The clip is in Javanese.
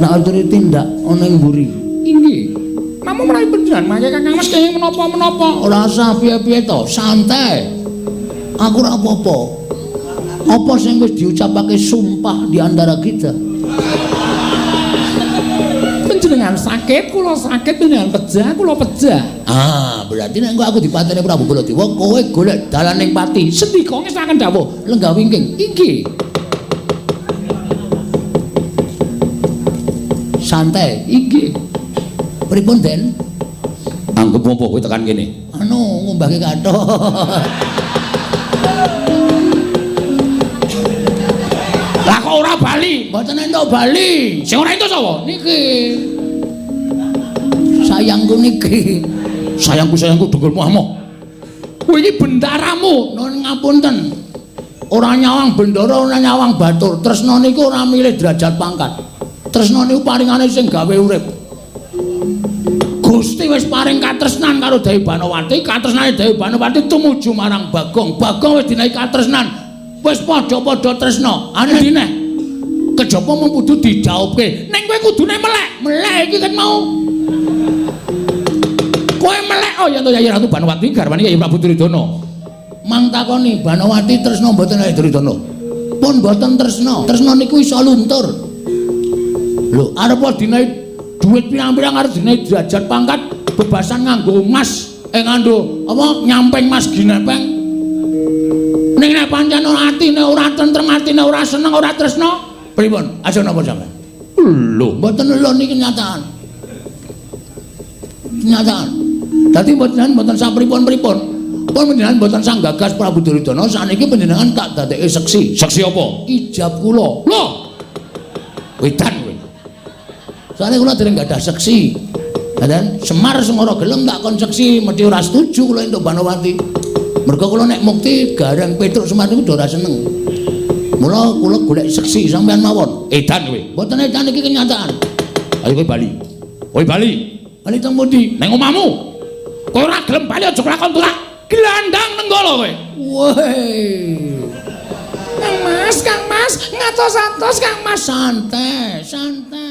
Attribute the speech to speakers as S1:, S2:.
S1: Nek aturi tindak ana ing mburi.
S2: Inggih. Namun menawi panjenengan mangke Kakang Mas kenging menapa-menapa.
S1: Ora usah piye-piye to, santai. Aku ora apa-apa. Apa sing wis diucapake sumpah di antara kita?
S2: Panjenengan sakit, kula sakit, panjenengan pejah, kula pejah.
S1: Ah, berarti nek aku dipateni Prabu Baladewa, kowe golek dalaning pati.
S2: Sendika ngestaken dawuh.
S1: Lenggah wingking.
S2: Inggih.
S1: Santai.
S2: Inggih.
S1: Pripun, Den?
S2: Anggep apa kowe tekan kene?
S1: Anu, ngumbake kathok.
S2: Lah kok ora bali?
S1: Mboten entuk bali.
S2: Sing ora entuk sapa?
S1: Niki. Sayangku niki.
S2: Sayangku dengkulmu amoh. Kowe iki bendaramu.
S1: Nun ngapunten. Ora nyawang bendara, ora nyawang batur. Tresna niku ora milih derajat pangkat. Tresna niku paringane sing gawe urip. Gusti wis paring katresnan karo Dewi Banowati, katresnane Dewi Banowati tumuju marang Bagong. Bagong wis dinaiki katresnan. Wis padha-padha tresna. Ane dineh. Kejaba mung kudu dijawabke. Ning kowe kudune melek. Melek iki kan mau. Kowe melek oh ya to Yayi Ratu Banowati garwane Yayi Prabu Duryudana. Mang takoni Banowati tresna mboten Yayi Duryudana. Pun mboten tresna. Tresna niku iso luntur. Lho, arep dinaik duit pirang-pirang arep dinaik derajat pangkat bebasan nganggo emas nganggo apa nyamping mas ginepeng. Ning nek pancen ora atine ora tentrem atine ora seneng ora tresna, pripun? Aja napa sampean? Lho, mboten lho niki kenyataan. Kenyataan. Dadi mboten sapripun-pripun. Pun panjenengan mboten sang gagas Prabu Duryudana, saniki panjenengan tak dadekke seksi.
S2: Seksi apa?
S1: Ijab kula.
S2: Lho. Wedan kowe.
S1: Soalnya kula dereng gadah seksi. Dan Semar sing ora gelem tak kon seksi, mesti ora setuju kula entuk Banowati. Mergo kula nek mukti gareng Petruk Semar niku ora seneng. Mula kula golek seksi sampean mawon.
S2: Edan kowe.
S1: Mboten edan iki kenyataan.
S2: Ayo kowe bali. Kowe bali.
S1: Bali teng pundi?
S2: Ning omahmu. Kowe ora gelem bali aja kelakon tulak. Gelandang nenggala kowe.
S1: Woi.
S2: Kang Mas, ngatos-atos Kang Mas.
S1: Santai, santai.